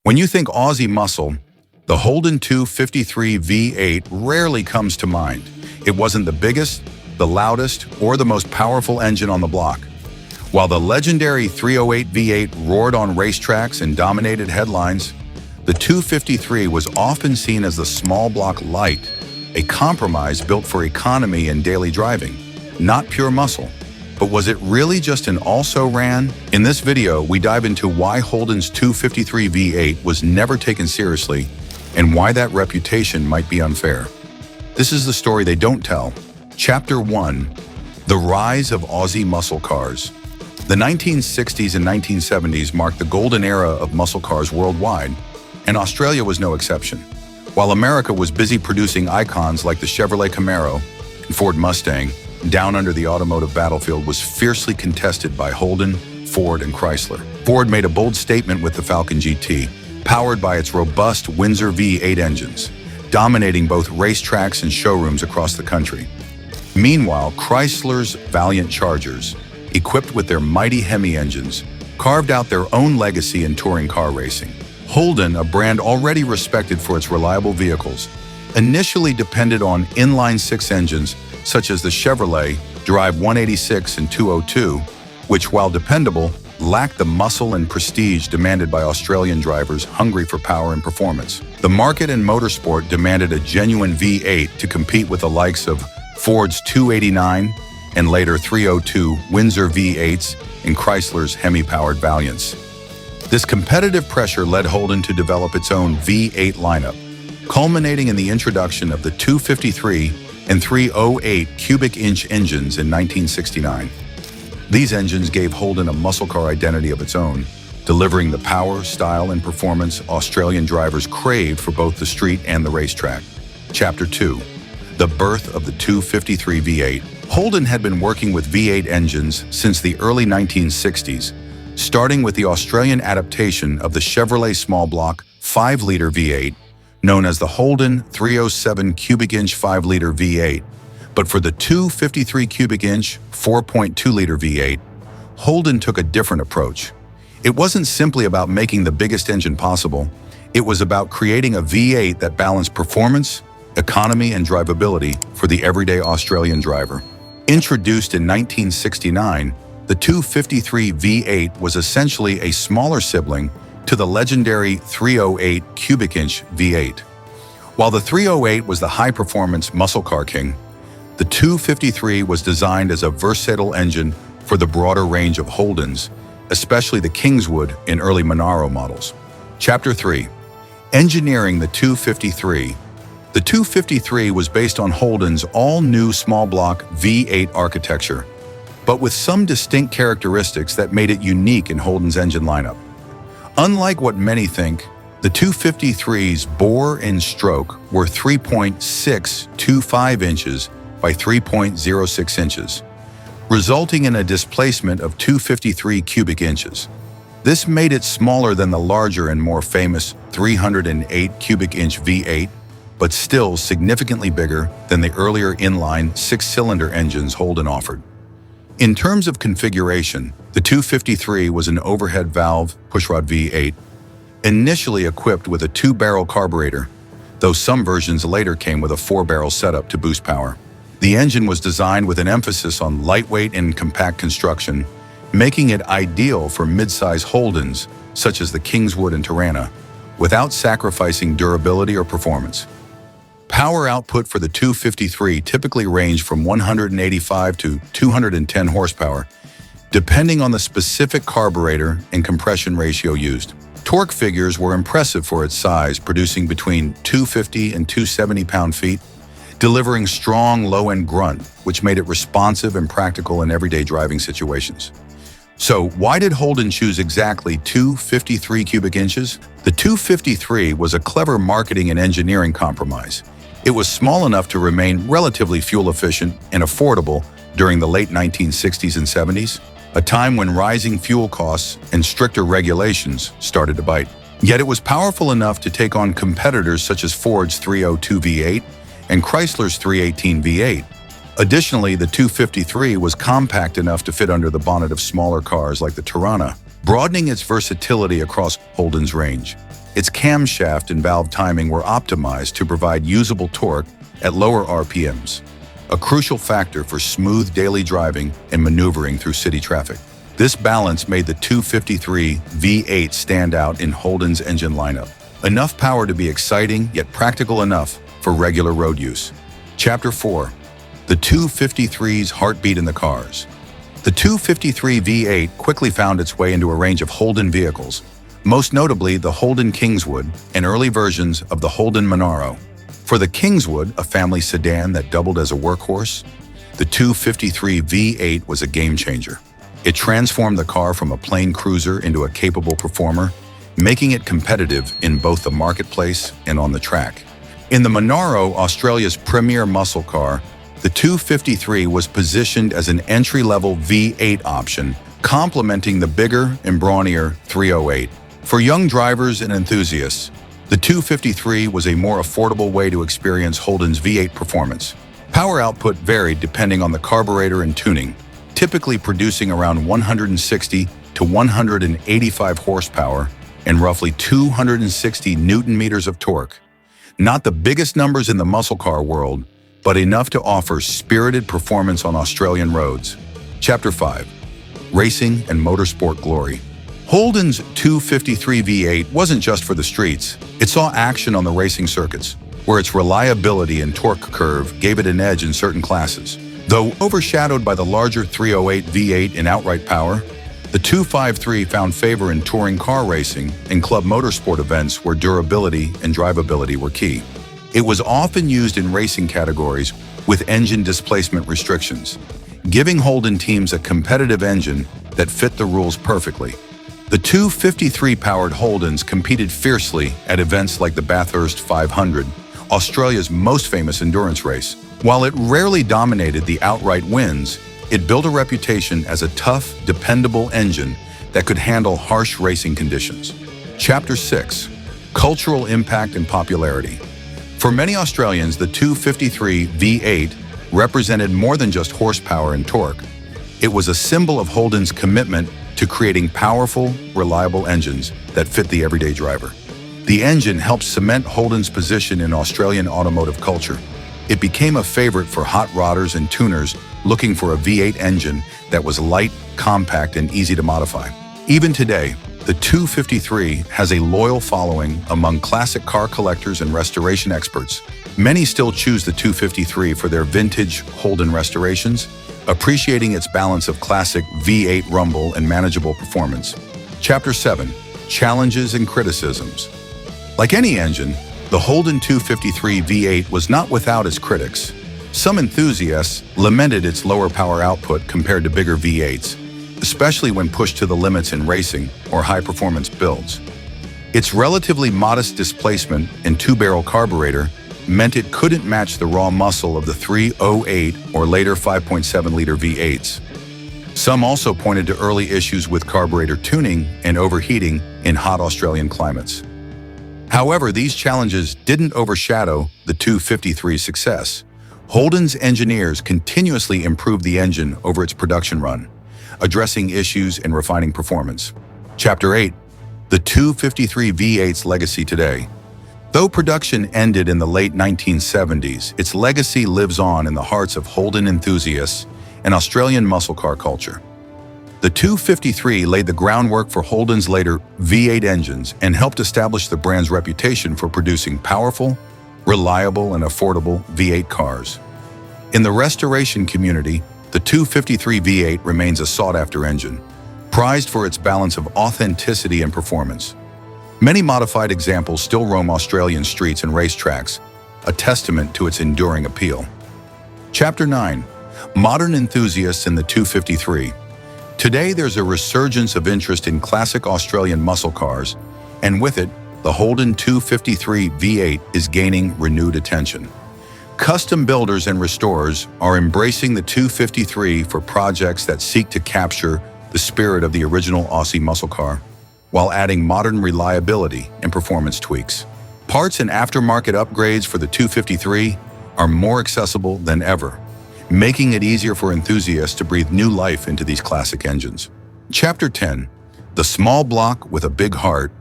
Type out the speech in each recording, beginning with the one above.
When you think Aussie muscle, the Holden 253 V8 rarely comes to mind. It wasn't the biggest, the loudest, or the most powerful engine on the block. While the legendary 308 V8 roared on racetracks and dominated headlines, the 253 was often seen as the small block light, a compromise built for economy and daily driving, not pure muscle. But was it really just an also-ran? In this video, we dive into why Holden's 253 V8 was never taken seriously and why that reputation might be unfair. This is the story they don't tell. Chapter 1. The Rise of Aussie Muscle Cars. The 1960s and 1970s marked the golden era of muscle cars worldwide, and Australia was no exception. While America was busy producing icons like the Chevrolet Camaro and Ford Mustang, down under the automotive battlefield was fiercely contested by Holden, Ford, and Chrysler. Ford made a bold statement with the Falcon GT, powered by its robust Windsor V8 engines, dominating both racetracks and showrooms across the country. Meanwhile, Chrysler's Valiant Chargers, equipped with their mighty Hemi engines, carved out their own legacy in touring car racing. Holden, a brand already respected for its reliable vehicles, initially depended on inline-six engines such as the Chevrolet Drive 186 and 202, which, while dependable, lacked the muscle and prestige demanded by Australian drivers hungry for power and performance. The market and motorsport demanded a genuine V8 to compete with the likes of Ford's 289 and later 302 Windsor V8s and Chrysler's Hemi-powered Valiants. This competitive pressure led Holden to develop its own V8 lineup, culminating in the introduction of the 253 and 308 cubic inch engines in 1969. These engines gave Holden a muscle car identity of its own, delivering the power, style, and performance Australian drivers craved for both the street and the racetrack. Chapter 2. The Birth of the 253 V8. Holden had been working with V8 engines since the early 1960s, starting with the Australian adaptation of the Chevrolet small block 5-liter V8, known as the Holden 307 cubic inch 5-liter V8. But for the 253 cubic inch 4.2-liter V8, Holden took a different approach. It wasn't simply about making the biggest engine possible. It was about creating a V8 that balanced performance, economy, and drivability for the everyday Australian driver. Introduced in 1969, the 253 V8 was essentially a smaller sibling to the legendary 308 cubic inch V8. While the 308 was the high-performance muscle car king, the 253 was designed as a versatile engine for the broader range of Holdens, especially the Kingswood and early Monaro models. Chapter 3. Engineering the 253. The 253 was based on Holden's all-new small block V8 architecture, but with some distinct characteristics that made it unique in Holden's engine lineup. Unlike what many think, the 253's bore and stroke were 3.625 inches by 3.06 inches, resulting in a displacement of 253 cubic inches. This made it smaller than the larger and more famous 308 cubic inch V8, but still significantly bigger than the earlier inline 6-cylinder engines Holden offered. In terms of configuration, the 253 was an overhead valve pushrod V8, initially equipped with a 2-barrel carburetor, though some versions later came with a 4-barrel setup to boost power. The engine was designed with an emphasis on lightweight and compact construction, making it ideal for mid-size Holdens such as the Kingswood and Torana, without sacrificing durability or performance. Power output for the 253 typically ranged from 185 to 210 horsepower, depending on the specific carburetor and compression ratio used. Torque figures were impressive for its size, producing between 250 and 270 pound-feet, delivering strong low-end grunt, which made it responsive and practical in everyday driving situations. So, why did Holden choose exactly 253 cubic inches? The 253 was a clever marketing and engineering compromise. It was small enough to remain relatively fuel-efficient and affordable during the late 1960s and 70s, a time when rising fuel costs and stricter regulations started to bite. Yet it was powerful enough to take on competitors such as Ford's 302 V8 and Chrysler's 318 V8. Additionally, the 253 was compact enough to fit under the bonnet of smaller cars like the Torana, broadening its versatility across Holden's range. Its camshaft and valve timing were optimized to provide usable torque at lower RPMs, a crucial factor for smooth daily driving and maneuvering through city traffic. This balance made the 253 V8 stand out in Holden's engine lineup. Enough power to be exciting, yet practical enough for regular road use. Chapter 4. The 253's heartbeat in the cars. The 253 V8 quickly found its way into a range of Holden vehicles, most notably the Holden Kingswood and early versions of the Holden Monaro. For the Kingswood, a family sedan that doubled as a workhorse, the 253 V8 was a game-changer. It transformed the car from a plain cruiser into a capable performer, making it competitive in both the marketplace and on the track. In the Monaro, Australia's premier muscle car, the 253 was positioned as an entry-level V8 option, complementing the bigger and brawnier 308. For young drivers and enthusiasts, the 253 was a more affordable way to experience Holden's V8 performance. Power output varied depending on the carburetor and tuning, typically producing around 160 to 185 horsepower and roughly 260 newton-meters of torque. Not the biggest numbers in the muscle car world, but enough to offer spirited performance on Australian roads. Chapter 5. Racing and Motorsport Glory. Holden's 253 V8 wasn't just for the streets. It saw action on the racing circuits, where its reliability and torque curve gave it an edge in certain classes. Though overshadowed by the larger 308 V8 in outright power, the 253 found favor in touring car racing and club motorsport events where durability and drivability were key. It was often used in racing categories with engine displacement restrictions, giving Holden teams a competitive engine that fit the rules perfectly. The 253-powered Holdens competed fiercely at events like the Bathurst 500, Australia's most famous endurance race. While it rarely dominated the outright wins, it built a reputation as a tough, dependable engine that could handle harsh racing conditions. Chapter 6. Cultural Impact and Popularity. For many Australians, the 253 V8 represented more than just horsepower and torque. It was a symbol of Holden's commitment to creating powerful, reliable engines that fit the everyday driver. The engine helped cement Holden's position in Australian automotive culture. It became a favorite for hot rodders and tuners looking for a V8 engine that was light, compact, and easy to modify. Even today, the 253 has a loyal following among classic car collectors and restoration experts. Many still choose the 253 for their vintage Holden restorations, appreciating its balance of classic V8 rumble and manageable performance. Chapter 7. Challenges and Criticisms. Like any engine, the Holden 253 V8 was not without its critics. Some enthusiasts lamented its lower power output compared to bigger V8s, especially when pushed to the limits in racing or high-performance builds. Its relatively modest displacement and two-barrel carburetor meant it couldn't match the raw muscle of the 308 or later 5.7-liter V8s. Some also pointed to early issues with carburetor tuning and overheating in hot Australian climates. However, these challenges didn't overshadow the 253's success. Holden's engineers continuously improved the engine over its production run, addressing issues and refining performance. Chapter 8. The 253 V8's legacy today. Though production ended in the late 1970s, its legacy lives on in the hearts of Holden enthusiasts and Australian muscle car culture. The 253 laid the groundwork for Holden's later V8 engines and helped establish the brand's reputation for producing powerful, reliable, and affordable V8 cars. In the restoration community, the 253 V8 remains a sought-after engine, prized for its balance of authenticity and performance. Many modified examples still roam Australian streets and racetracks, a testament to its enduring appeal. Chapter 9. Modern Enthusiasts in the 253. Today, there's a resurgence of interest in classic Australian muscle cars, and with it, the Holden 253 V8 is gaining renewed attention. Custom builders and restorers are embracing the 253 for projects that seek to capture the spirit of the original Aussie muscle car, while adding modern reliability and performance tweaks. Parts and aftermarket upgrades for the 253 are more accessible than ever, making it easier for enthusiasts to breathe new life into these classic engines. Chapter 10. The small block with a big heart,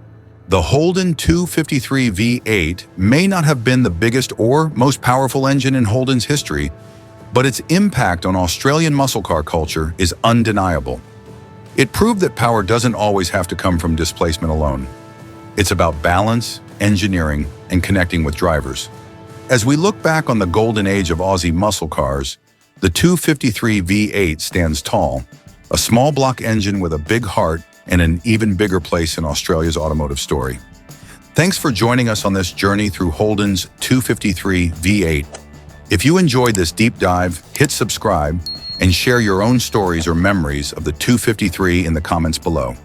the Holden 253 V8 may not have been the biggest or most powerful engine in Holden's history, but its impact on Australian muscle car culture is undeniable. It proved that power doesn't always have to come from displacement alone. It's about balance, engineering, and connecting with drivers. As we look back on the golden age of Aussie muscle cars, the 253 V8 stands tall, a small block engine with a big heart and an even bigger place in Australia's automotive story. Thanks for joining us on this journey through Holden's 253 V8. If you enjoyed this deep dive, hit subscribe and share your own stories or memories of the 253 in the comments below.